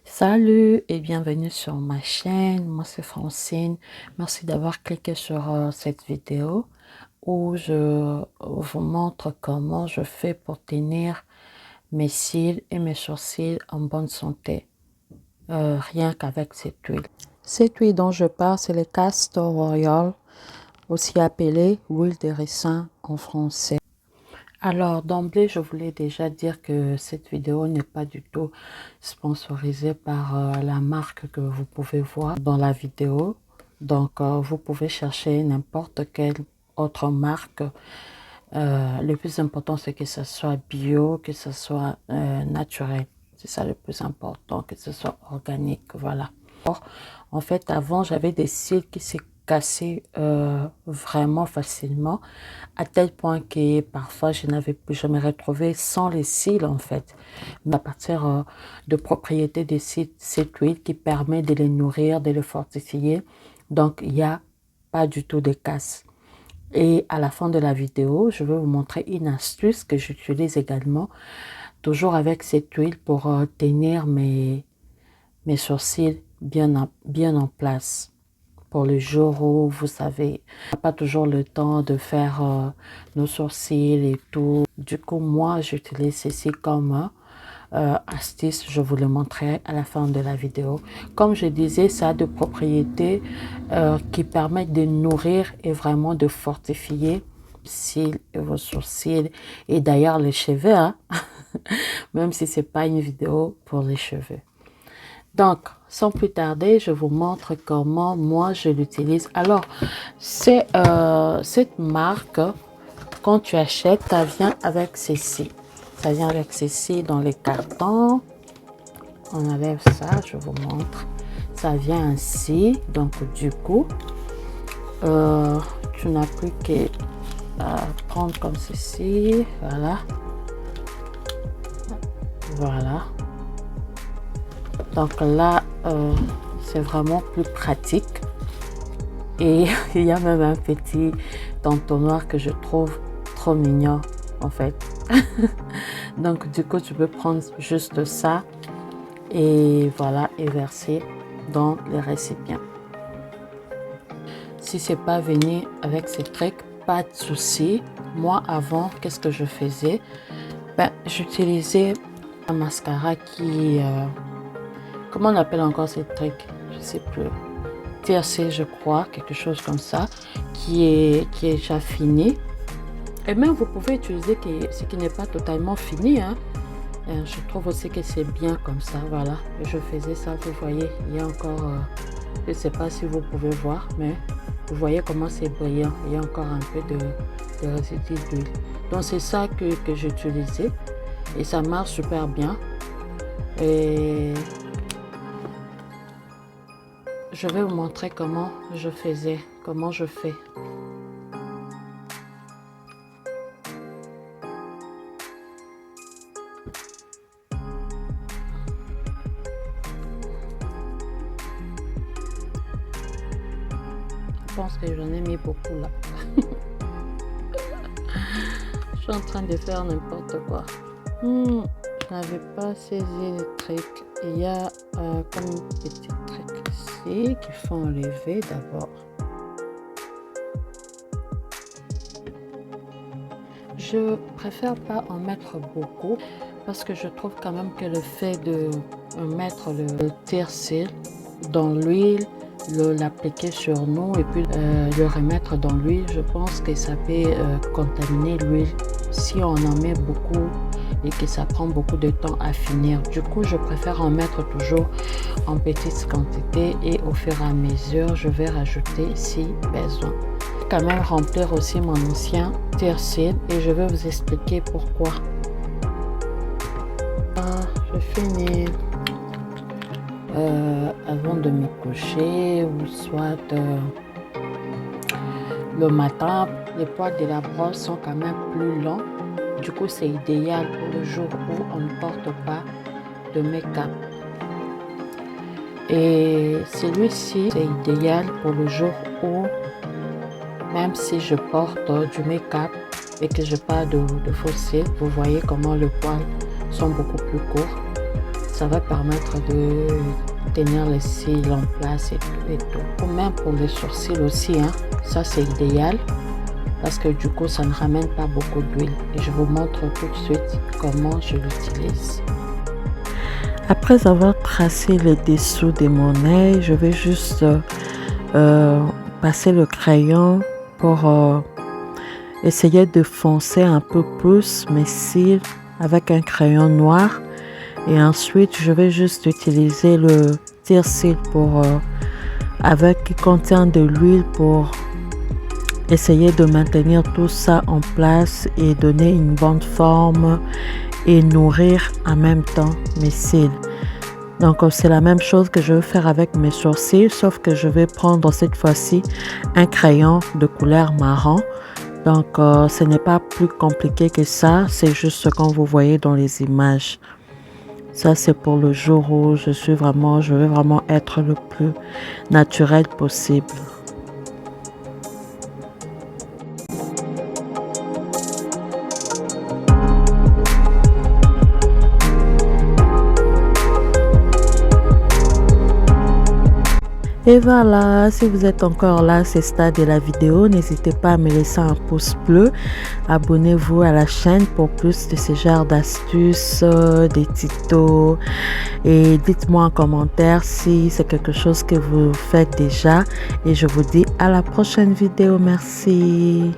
Salut et bienvenue sur ma chaîne. Moi, c'est Francine. Merci d'avoir cliqué sur cette vidéo où je vous montre comment je fais pour tenir mes cils et mes sourcils en bonne santé. Rien qu'avec cette huile. Cette huile dont je parle, c'est le Castor Oil, aussi appelé huile de ricin en français. Alors, d'emblée, je voulais déjà dire que cette vidéo n'est pas du tout sponsorisée par la marque que vous pouvez voir dans la vidéo. Donc, vous pouvez chercher n'importe quelle autre marque. Le plus important, c'est que ce soit bio, que ce soit naturel. C'est ça le plus important, que ce soit organique. Voilà. En fait, avant, j'avais des cils qui s'est cassé vraiment facilement, à tel point que parfois je me retrouvais sans les cils en fait. Mais à partir de propriétés des cils, cette huile qui permet de les nourrir, de les fortifier, donc il n'y a pas du tout de casse. Et à la fin de la vidéo, je vais vous montrer une astuce que j'utilise également, toujours avec cette huile pour tenir mes sourcils bien en place. Pour le jour où, vous savez, on n'a pas toujours le temps de faire nos sourcils et tout. Du coup, moi, j'utilise ceci comme astuce. Je vous le montrerai à la fin de la vidéo. Comme je disais, ça a des propriétés qui permettent de nourrir et vraiment de fortifier vos sourcils et d'ailleurs les cheveux, hein? Même si ce n'est pas une vidéo pour les cheveux. Donc, sans plus tarder, je vous montre comment moi je l'utilise. Alors, c'est cette marque, quand tu achètes, ça vient avec ceci. Ça vient avec ceci dans les cartons. On enlève ça, je vous montre. Ça vient ainsi. Donc, du coup, tu n'as plus qu'à prendre comme ceci. Voilà. Voilà. Donc là, c'est vraiment plus pratique. Et il y a même un petit entonnoir que je trouve trop mignon, en fait. Donc, du coup, tu peux prendre juste ça et voilà, et verser dans les récipients. Si c'est pas venu avec ces trucs, pas de souci. Moi, avant, qu'est-ce que je faisais? Ben, j'utilisais un mascara qui... comment on appelle encore ces trucs? Je sais plus. TRC, je crois, quelque chose comme ça, qui est déjà fini. Et même vous pouvez utiliser ce qui n'est pas totalement fini, hein. Je trouve aussi que c'est bien comme ça, voilà. Je faisais ça, vous voyez, il y a encore, je ne sais pas si vous pouvez voir, mais vous voyez comment c'est brillant. Il y a encore un peu de résidus d'huile. Donc c'est ça que j'utilisais et ça marche super bien. Et je vais vous montrer comment je faisais, comment je fais. Je pense que j'en ai mis beaucoup là. Je suis en train de faire n'importe quoi. Je n'avais pas saisi les trucs. Il y a comme un petit truc ici qu'il faut enlever d'abord. Je préfère pas en mettre beaucoup parce que je trouve quand même que le fait de mettre le tire-cils dans l'huile, l'appliquer sur nous et puis le remettre dans l'huile, je pense que ça peut contaminer l'huile si on en met beaucoup et que ça prend beaucoup de temps à finir. Du coup, je préfère en mettre toujours en petites quantités et au fur et à mesure, je vais rajouter si besoin. Quand même remplir aussi mon ancien tire-cils et je vais vous expliquer pourquoi. Je finis avant de me coucher ou soit le matin. Les poils de la brosse sont quand même plus longs. Du coup, c'est idéal pour le jour où on ne porte pas de make-up. Et celui-ci, c'est idéal pour le jour où, même si je porte du make-up et que je n'ai pas de faux cils, vous voyez comment les poils sont beaucoup plus courts. Ça va permettre de tenir les cils en place et tout. Ou même pour les sourcils aussi, hein. Ça c'est idéal parce que du coup ça ne ramène pas beaucoup d'huile. Et je vous montre tout de suite comment je l'utilise. Après avoir tracé les dessous de mon œil, je vais juste passer le crayon pour essayer de foncer un peu plus mes cils avec un crayon noir. Et ensuite, je vais juste utiliser le tire-cils qui contient de l'huile pour essayer de maintenir tout ça en place et donner une bonne forme et nourrir en même temps mes cils. Donc c'est la même chose que je vais faire avec mes sourcils, sauf que je vais prendre cette fois-ci un crayon de couleur marron. Donc ce n'est pas plus compliqué que ça, c'est juste ce qu'on vous voyez dans les images. Ça c'est pour le jour où je vais vraiment être le plus naturel possible. Et voilà, si vous êtes encore là à ce stade de la vidéo, n'hésitez pas à me laisser un pouce bleu. Abonnez-vous à la chaîne pour plus de ce genre d'astuces, des tutos. Et dites-moi en commentaire si c'est quelque chose que vous faites déjà. Et je vous dis à la prochaine vidéo. Merci.